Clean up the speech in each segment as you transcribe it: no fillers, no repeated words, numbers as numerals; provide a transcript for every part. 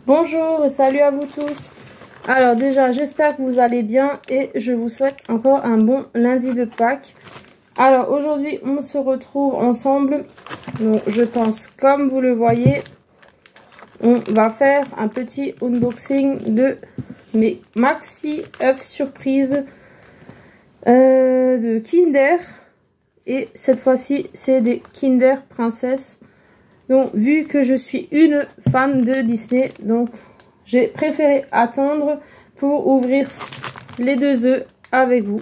Bonjour et salut à vous tous. Alors déjà, j'espère que vous allez bien et je vous souhaite encore un bon lundi de Pâques. Alors aujourd'hui, on se retrouve ensemble. Donc je pense, comme vous le voyez, on va faire un petit unboxing de mes maxi œufs surprise de Kinder. Et cette fois-ci, c'est des Kinder Princesse. Donc, vu que je suis une fan de Disney, donc j'ai préféré attendre pour ouvrir les deux œufs avec vous.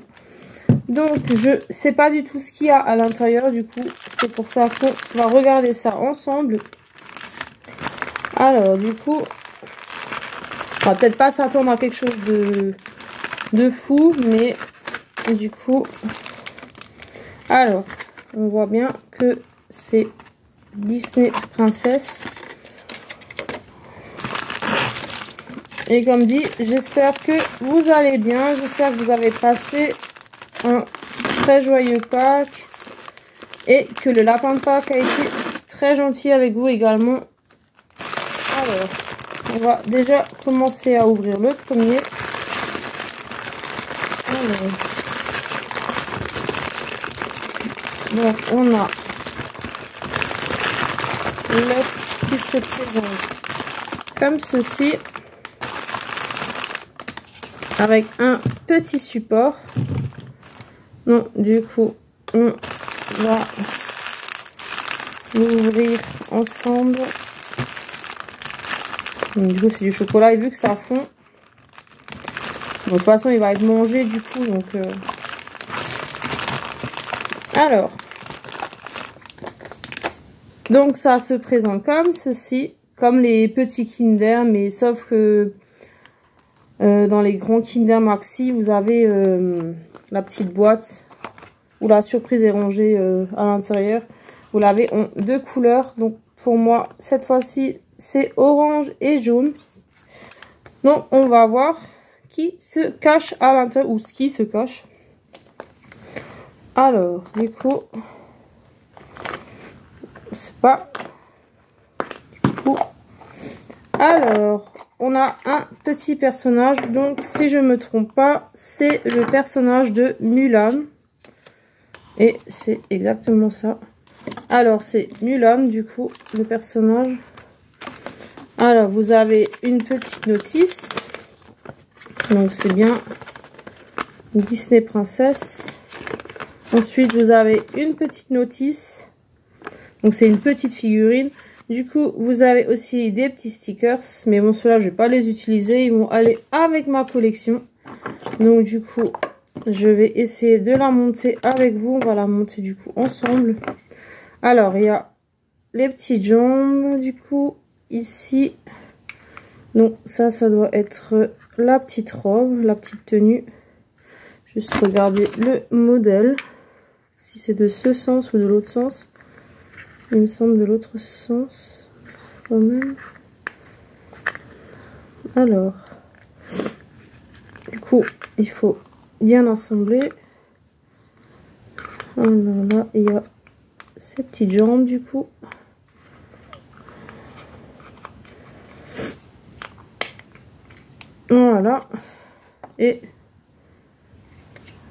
Donc, je sais pas du tout ce qu'il y a à l'intérieur, du coup, c'est pour ça qu'on va regarder ça ensemble. Alors, du coup, on va peut-être pas s'attendre à quelque chose de fou, mais du coup, alors, on voit bien que c'est Disney Princesse. Et comme dit, j'espère que vous allez bien. J'espère que vous avez passé un très joyeux Pâques. Et que le lapin de Pâques a été très gentil avec vous également. Alors, on va déjà commencer à ouvrir le premier. Alors, donc on a l'œuf qui se présente comme ceci, avec un petit support. Donc du coup on va l'ouvrir ensemble. Donc, du coup c'est du chocolat et vu que ça fond, donc, de toute façon il va être mangé du coup. Donc alors, donc ça se présente comme ceci, comme les petits Kinder, mais sauf que dans les grands Kinder Maxi, vous avez la petite boîte où la surprise est rangée à l'intérieur. Vous l'avez en deux couleurs. Donc pour moi, cette fois-ci, c'est orange et jaune. Donc on va voir qui se cache à l'intérieur, ou ce qui se cache. Alors, du coup, c'est pas fou. Alors, on a un petit personnage. Donc, si je me trompe pas, c'est le personnage de Mulan. Et c'est exactement ça. Alors, c'est Mulan, du coup, le personnage. Alors, vous avez une petite notice. Donc, c'est bien Disney Princesse. Ensuite, vous avez une petite notice. Donc, c'est une petite figurine. Du coup, vous avez aussi des petits stickers. Mais bon, ceux-là, je vais pas les utiliser. Ils vont aller avec ma collection. Donc, du coup, je vais essayer de la monter avec vous. On va la monter, du coup, ensemble. Alors, il y a les petites jambes, du coup, ici. Donc, ça doit être la petite robe, la petite tenue. Juste regarder le modèle. Si c'est de ce sens ou de l'autre sens. Il me semble de l'autre sens. Quand même. Alors. Du coup, il faut bien assembler. Alors là, il y a ces petites jambes du coup. Voilà. Et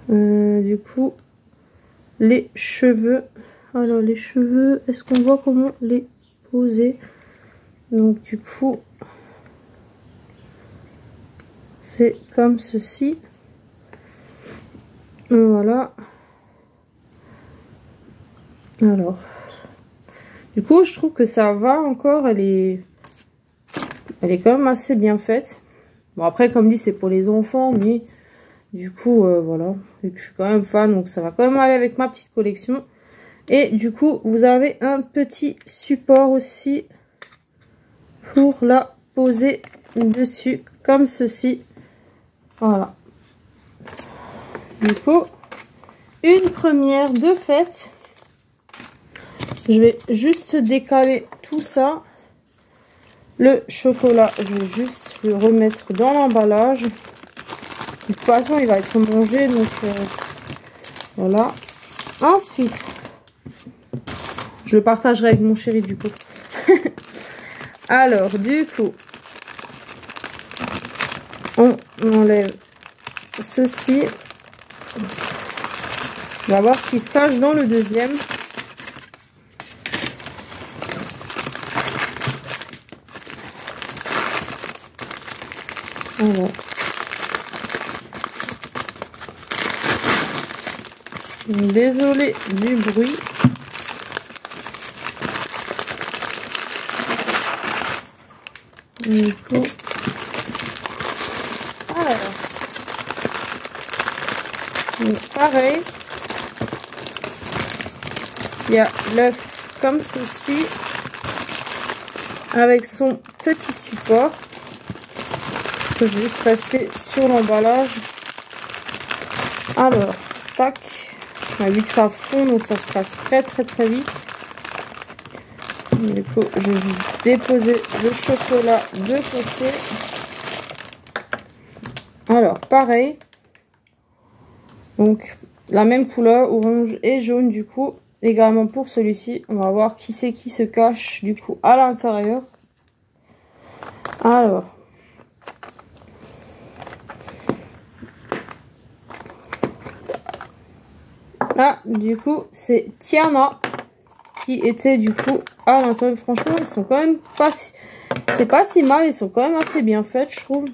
du coup, les cheveux. Alors les cheveux, est-ce qu'on voit comment les poser? Donc du coup, c'est comme ceci. Voilà. Alors, du coup, je trouve que ça va encore. Elle est quand même assez bien faite. Bon, après, comme dit, c'est pour les enfants, mais du coup, voilà. Vu que je suis quand même fan, donc ça va quand même aller avec ma petite collection. Et du coup, vous avez un petit support aussi pour la poser dessus, comme ceci. Voilà. Du coup, une première de fête. Je vais juste décaler tout ça. Le chocolat, je vais juste le remettre dans l'emballage. De toute façon, il va être mangé, donc voilà. Ensuite, je le partagerai avec mon chéri du coup. Alors, du coup, On enlève ceci. On va voir ce qui se cache dans le deuxième. Alors. Désolée du bruit. Du coup, alors, donc pareil, il y a l'œuf comme ceci, avec son petit support. Je vais juste rester sur l'emballage. Alors, tac. On a vu que ça fond, donc ça se passe très vite. Du coup, je vais déposer le chocolat de côté. Alors, pareil. Donc, la même couleur, orange et jaune, du coup. Également pour celui-ci. On va voir qui c'est qui se cache, du coup, à l'intérieur. Alors. Ah, du coup, c'est Tiana qui était du coup à l'intérieur. Franchement, ils sont quand même pas si... C'est pas si mal, ils sont quand même assez bien faits, je trouve.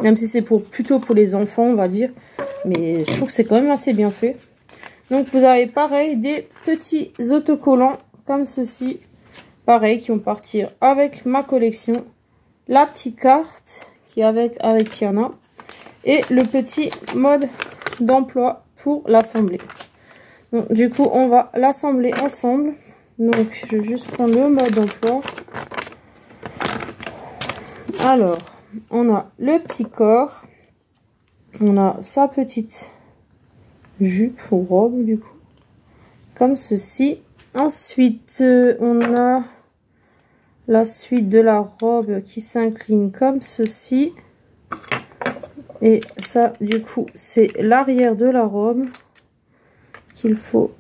Même si c'est plutôt pour les enfants, on va dire. Mais je trouve que c'est quand même assez bien fait. Donc, vous avez pareil, des petits autocollants comme ceci. Pareil, qui vont partir avec ma collection. La petite carte qui est avec Tiana. Et le petit mode d'emploi pour l'assembler. Donc, du coup, on va l'assembler ensemble. Donc, je vais juste prendre le mode d'emploi. Alors, on a le petit corps. On a sa petite jupe ou robe, du coup. Comme ceci. Ensuite, on a la suite de la robe qui s'incline comme ceci. Et ça, du coup, c'est l'arrière de la robe qu'il faut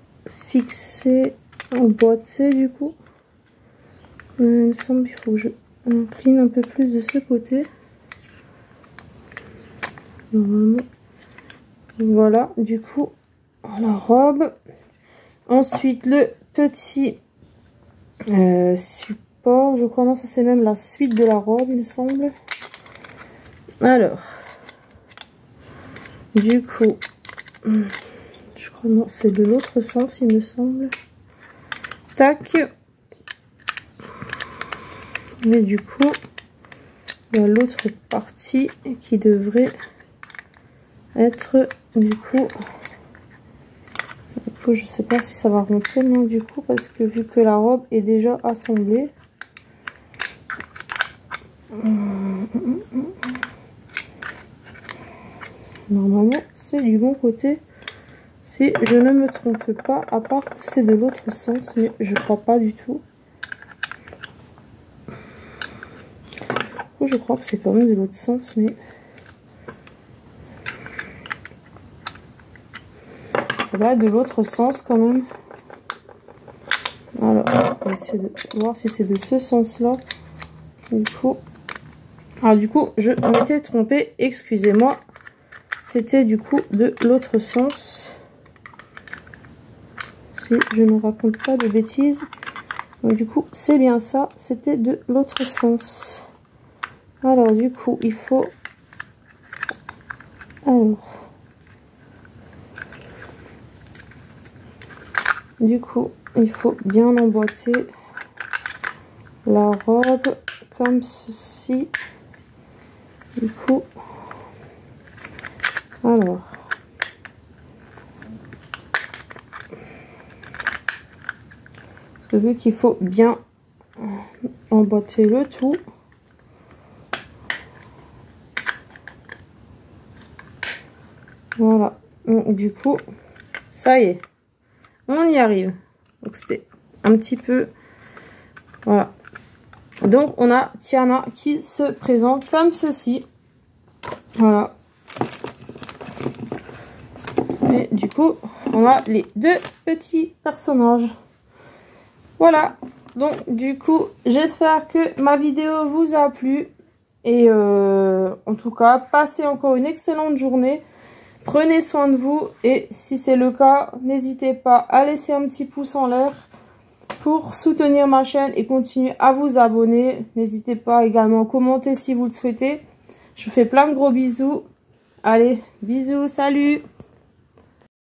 fixer, emboîter, du coup. Il me semble qu'il faut que je incline un peu plus de ce côté. Normalement. Voilà, du coup, la robe. Ensuite, le petit support. Je crois, non, ça c'est même la suite de la robe, il me semble. Alors. Du coup, je crois non, c'est de l'autre sens, il me semble. Tac. Et du coup, il y a l'autre partie qui devrait être du coup, je sais pas si ça va rentrer, non, du coup, parce que vu que la robe est déjà assemblée. Normalement, c'est du bon côté. Si je ne me trompe pas, à part que c'est de l'autre sens, mais je crois pas du tout. Je crois que c'est quand même de l'autre sens, mais ça va être de l'autre sens quand même. Alors, on va essayer de voir si c'est de ce sens-là. Du coup, je m'étais trompée, excusez-moi. C'était du coup de l'autre sens. Si je ne raconte pas de bêtises. Donc du coup, c'est bien ça. C'était de l'autre sens. Alors du coup, il faut... Alors... Du coup, il faut bien emboîter la robe comme ceci. Du coup... Alors... Parce que vu qu'il faut bien emboîter le tout... Voilà, donc du coup, ça y est, on y arrive. Donc c'était un petit peu, voilà. Donc on a Tiana qui se présente comme ceci. Voilà. Et du coup, on a les deux petits personnages. Voilà. Donc du coup, j'espère que ma vidéo vous a plu. Et en tout cas, passez encore une excellente journée. Prenez soin de vous. Et si c'est le cas, n'hésitez pas à laisser un petit pouce en l'air pour soutenir ma chaîne et continuer à vous abonner. N'hésitez pas également à commenter si vous le souhaitez. Je vous fais plein de gros bisous. Allez, bisous, salut!